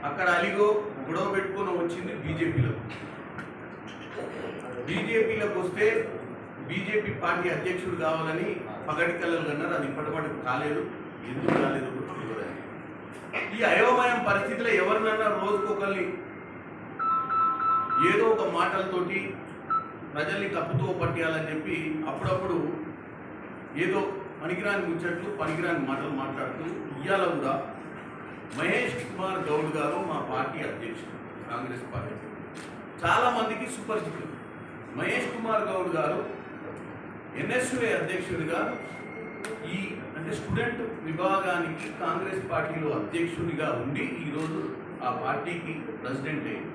అక్కడ అలిగో గొడవ పెట్టుకొని వచ్చింది బీజేపీలోకి వస్తే బీజేపీ పార్టీ అధ్యక్షుడు కావాలని పగటి కళలు కన్నారు. అది ఇప్పటిపాటు కాలేదు. ఎందుకు కాలేదు తెలియదు. ఈ అయోమయం పరిస్థితిలో ఎవరినన్నా రోజుకొకరిని ఏదో ఒక మాటలతోటి ప్రజల్ని తప్పుతో పట్టేయాలని చెప్పి అప్పుడప్పుడు ఏదో పనికిరాని ముచ్చట్లు పనికిరాని మాటలు మాట్లాడుతూ ఇవాళ కూడా మహేష్ కుమార్ గౌడ్ గారు మా పార్టీ అధ్యక్షుడు, కాంగ్రెస్ పార్టీ చాలామందికి సుపరిచితులు. మహేష్ కుమార్ గౌడ్ గారు ఎన్ఎస్యుఏ అధ్యక్షుడిగా అంటే స్టూడెంట్ విభాగానికి కాంగ్రెస్ పార్టీలో అధ్యక్షుడిగా ఉండి ఈరోజు ఆ పార్టీకి ప్రెసిడెంట్ అయ్యారు.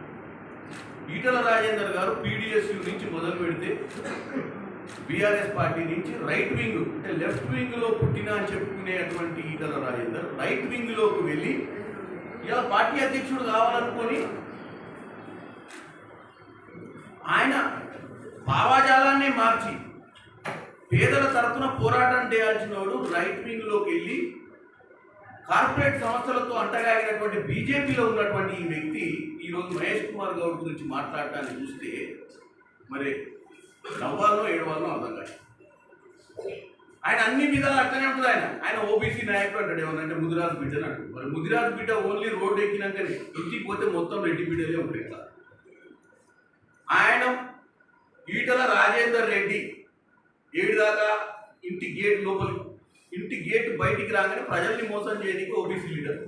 ఈటల రాజేందర్ గారు పీడిఎస్యు నుంచి మొదలు పెడితే బీఆర్ఎస్ పార్టీ నుంచి రైట్ వింగ్ అంటే లెఫ్ట్ వింగ్లో పుట్టిన అని చెప్పుకునేటువంటి ఈటల రాజేందర్ రైట్ వింగ్లోకి వెళ్ళి ఇలా పార్టీ అధ్యక్షుడు కావాలనుకొని ఆయన భావాజాలాన్నే మార్చి పేదల తరఫున పోరాటం చేయాల్సిన వాడు రైట్ వింగ్లోకి వెళ్ళి కార్పొరేట్ సంస్థలతో అంటగాగినటువంటి బీజేపీలో ఉన్నటువంటి ఈ వ్యక్తి ఈరోజు మహేష్ కుమార్ గౌడ్ గురించి మాట్లాడటాన్ని చూస్తే మరి నవ్వాలనో ఏడవాలనో అర్థం కాదు. ఆయన అన్ని విధాలు అట్లనే ఉంటుంది. ఆయన ఓబీసీ నాయకుడు అంటాడు. ఏమన్నంటే ముదిరాజు బిడ్డ అని అంటాడు. మరి ముదిరాజు బిడ్డ ఓన్లీ రోడ్డు ఎక్కినాక ఇంటికి పోతే మొత్తం రెడ్డి బిడ్డలే ఉంటాయి కదా. ఆయన ఈటల రాజేందర్ రెడ్డి 7 దాకా ఇంటి గేట్ లోపలి ఇంటి గేట్ బయటికి రాగానే ప్రజల్ని మోసం చేయడానికి ఓబీసీ లీడరు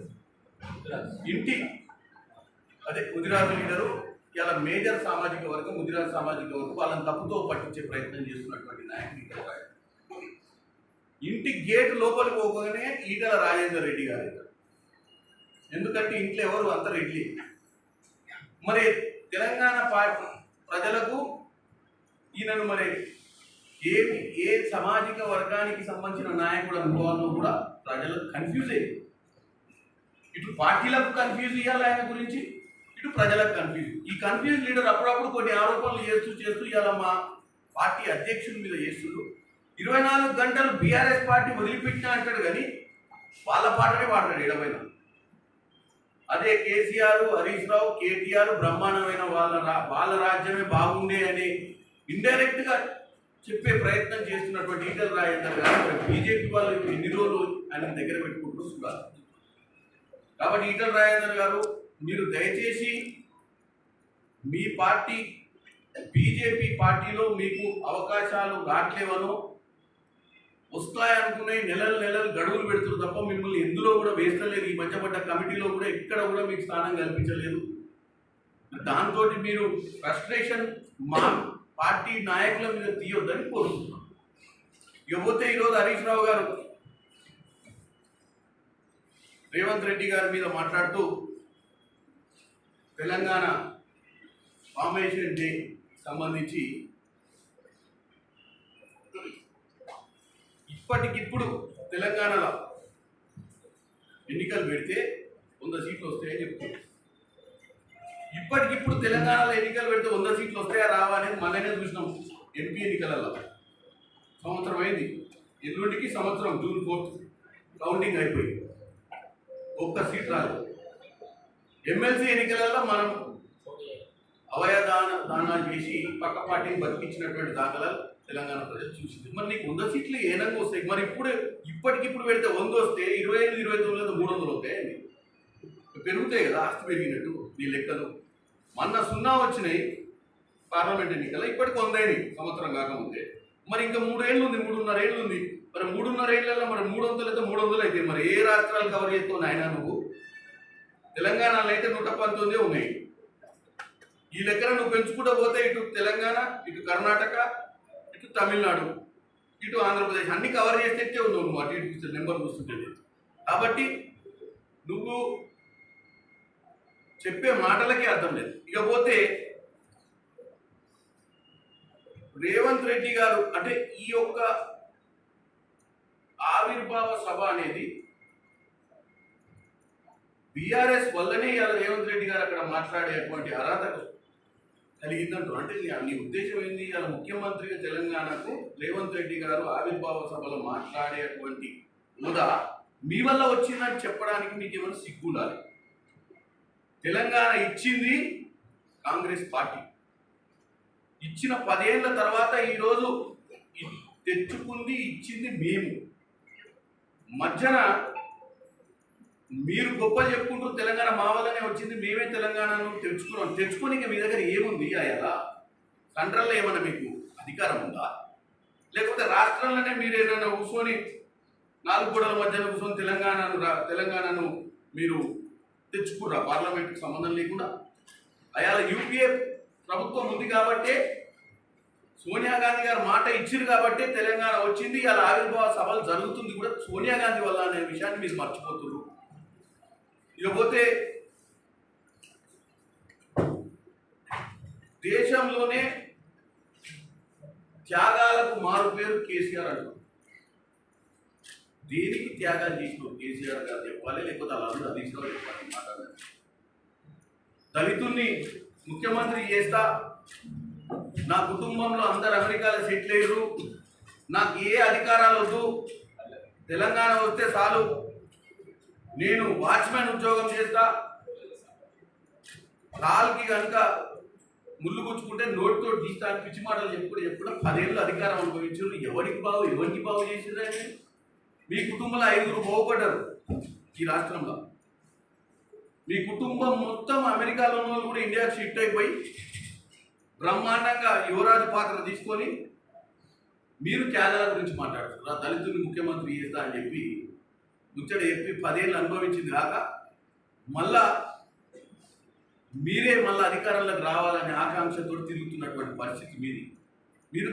ముదిరాజు లీడరు ఇలా మేజర్ సామాజిక వర్గం ముదిరాజు సామాజిక వర్గం వాళ్ళని తప్పుతో పట్టించే ప్రయత్నం చేస్తున్నటువంటి నాయకుడు ఇంటి గేట్ లోపలికి పోగానే ఈటల రాజేందర్ రెడ్డి గారు. ఎందుకంటే ఇంట్లో ఎవరు అంత రెడ్డి. మరి తెలంగాణ ప్రజలకు ఈయనను మరి ఏ సామాజిక వర్గానికి సంబంధించిన నాయకుడు అనుభవాల్లో కూడా ప్రజలకు కన్ఫ్యూజ్ అయ్యింది. ఇటు పార్టీలకు కన్ఫ్యూజ్ ఇవ్వాలి ఆయన గురించి, ఇటు ప్రజలకు కన్ఫ్యూజ్. ఈ కన్ఫ్యూజ్ లీడర్ అప్పుడప్పుడు కొన్ని ఆరోపణలు చేస్తూ ఇవాళ మా పార్టీ అధ్యక్షుడి మీద చేస్తుండ్రు. 24 గంటలు బీఆర్ఎస్ పార్టీ వదిలిపెట్టినా అంటాడు కానీ వాళ్ళ పాటనే పాడతాడు ఎడమైనా. అదే కేసీఆర్, హరీష్ రావు, కేటీఆర్ బ్రహ్మాండమైన వాళ్ళ రాజ్యమే బాగుండే అని ఇండైరెక్ట్గా చెప్పే ప్రయత్నం చేస్తున్నటువంటి ఈటల రాజేందర్ గారు బీజేపీ వాళ్ళు ఎన్ని రోజులు ఆయన దగ్గర పెట్టుకుంటూ చూడాలి. కాబట్టి ఈటల రాజేందర్ గారు మీరు దయచేసి మీ పార్టీ బీజేపీ పార్టీలో మీకు అవకాశాలు రాట్లేవనో వస్తాయనుకునే నెలలు గడువులు పెడుతున్నారు తప్ప మిమ్మల్ని ఎందులో కూడా వేస్తలేదు. ఈ మధ్యపడ్డ కమిటీలో కూడా ఎక్కడ కూడా మీకు స్థానం కల్పించలేదు. దాంతో మీరు ఫ్రస్ట్రేషన్ మా పార్టీ నాయకుల మీద తీయొద్దని కోరుకుంటున్నాం. ఇకపోతే ఈరోజు హరీష్ రావు గారు రేవంత్ రెడ్డి గారి మీద మాట్లాడుతూ తెలంగాణ ఫార్మేషన్ డే సంబంధించి ఇప్పటికిప్పుడు తెలంగాణలో ఎన్నికలు పెడితే 100 సీట్లు వస్తాయని చెప్తున్నారు. ఇప్పటికిప్పుడు తెలంగాణలో ఎన్నికలు పెడితే 100 సీట్లు వస్తాయా రావా అనేది మననే చూసినాం. ఎంపీ ఎన్నికలలో సంవత్సరం అయింది. ఎల్లుండికి సంవత్సరం జూన్ 4th కౌంటింగ్ అయిపోయింది. 1 సీట్ రాలేదు. ఎమ్మెల్సీ ఎన్నికలలో మనం అవయదానాలు చేసి పక్క పార్టీని బతికించినటువంటి దాఖలాలు తెలంగాణ ప్రజలు చూసింది. మరి నీకు 100 సీట్లు ఏనంగా వస్తాయి. మరి ఇప్పటికిప్పుడు పెడితే 100 వస్తే 28, 29 300 అవుతాయి. పెరుగుతాయి కదా, ఆస్తి పెరిగినట్టు నీ లెక్కలు. మొన్న 0 వచ్చినాయి పార్లమెంట్ ఎన్నికలు, ఇప్పటికి 100 అయినాయి సంవత్సరం కాకముందే. మరి ఇంకా 3 ఏళ్ళు ఉంది, 3.5 ఏళ్ళు ఉంది. మరి 3.5 ఏళ్ళలో మరి 300 అయితే 300 అయితే మరి ఏ రాష్ట్రాలు కవర్ చేస్తావు నాయన నువ్వు? తెలంగాణలో అయితే 119 ఉన్నాయి. ఈ లెక్కన నువ్వు పెంచుకుంటూ పోతే ఇటు తెలంగాణ, ఇటు కర్ణాటక, ఇటు తమిళనాడు, ఇటు ఆంధ్రప్రదేశ్ అన్ని కవర్ చేస్తే ఉన్నావు నువ్వు. అటు ఇటు నెంబర్ చూస్తుంటుంది. కాబట్టి నువ్వు చెప్పే మాటలకే అర్థం లేదు. ఇకపోతే రేవంత్ రెడ్డి గారు అంటే ఈ యొక్క ఆవిర్భావ సభ అనేది బీఆర్ఎస్ వల్లనే ఇలా రేవంత్ రెడ్డి గారు అక్కడ మాట్లాడేటువంటి అర్హత కలిగిందంటారు. అంటే నీ ఉద్దేశం ఏంది? ఇలా ముఖ్యమంత్రిగా తెలంగాణకు రేవంత్ రెడ్డి గారు ఆవిర్భావ సభలో మాట్లాడేటువంటి హోదా మీ వల్ల వచ్చిందని చెప్పడానికి మీకు ఏమైనా సిగ్గుండాలి. తెలంగాణ ఇచ్చింది కాంగ్రెస్ పార్టీ. ఇచ్చిన 10 ఏళ్ల తర్వాత ఈరోజు తెచ్చుకుంది ఇచ్చింది మేము. మధ్యన మీరు గొప్పలు చెప్పుకుంటూ తెలంగాణ మా వల్లనే వచ్చింది, మేమే తెలంగాణను తెచ్చుకున్నాం. తెచ్చుకొని మీ దగ్గర ఏముంది? అయ్యా సెంట్రల్లో ఏమన్నా మీకు అధికారం ఉందా? లేకపోతే రాష్ట్రంలోనే మీరు ఏదైనా కూర్చొని 4 గోడల మధ్యలో కూర్చొని తెలంగాణను మీరు తెచ్చుకుర్రా పార్లమెంట్కి సంబంధం లేకుండా? అయ్యా యూపీఏ ప్రభుత్వం ఉంది కాబట్టే, సోనియా గాంధీ గారు మాట ఇచ్చారు కాబట్టే తెలంగాణ వచ్చింది. అలా ఆవిర్భావ సభలు జరుగుతుంది కూడా సోనియా గాంధీ వల్ల అనే విషయాన్ని మీరు మర్చిపోతున్నారు. ఇకపోతే దేశంలోనే త్యాగాలకు మారు పేరు కేసీఆర్ అంటారు. దేనికి త్యాగాలు చేసిన కేసీఆర్ గారు చెప్పాలి, లేకపోతే అలా హరీష్ రావు చెప్పాలి. మాట్లాడాలి. దళితుల్ని ముఖ్యమంత్రి చేస్తా, నా కుటుంబంలో అందరు అమెరికాలో సెటిల్ అయ్యారు, నాకు ఏ అధికారాలు వద్దు, తెలంగాణ వస్తే చాలు, నేను వాచ్మెన్ ఉద్యోగం చేస్తా, కాల్కి కనుక ముళ్ళు గుచ్చుకుంటే నోటితో తీస్తాను పిచ్చి మాటలు చెప్పుడు 10 ఏళ్ళు అధికారం అనుభవించారు. ఎవరికి బాగు చేసిందని? మీ కుటుంబంలో 5గురు బాగుపడ్డారు ఈ రాష్ట్రంలో. మీ కుటుంబం మొత్తం అమెరికాలో ఉన్న వాళ్ళు కూడా ఇండియాకి షిఫ్ట్ అయిపోయి బ్రహ్మాండంగా యువరాజు పాత్ర తీసుకొని మీరు త్యాగాల గురించి మాట్లాడుతున్నారు. దళితుని ముఖ్యమంత్రి చేస్తా అని చెప్పి ముచ్చట చెప్పి 10 ఏళ్ళు అనుభవించింది కాక మళ్ళా మీరే అధికారంలోకి రావాలనే ఆకాంక్షతో తిరుగుతున్నటువంటి పరిస్థితి మీది. మీరు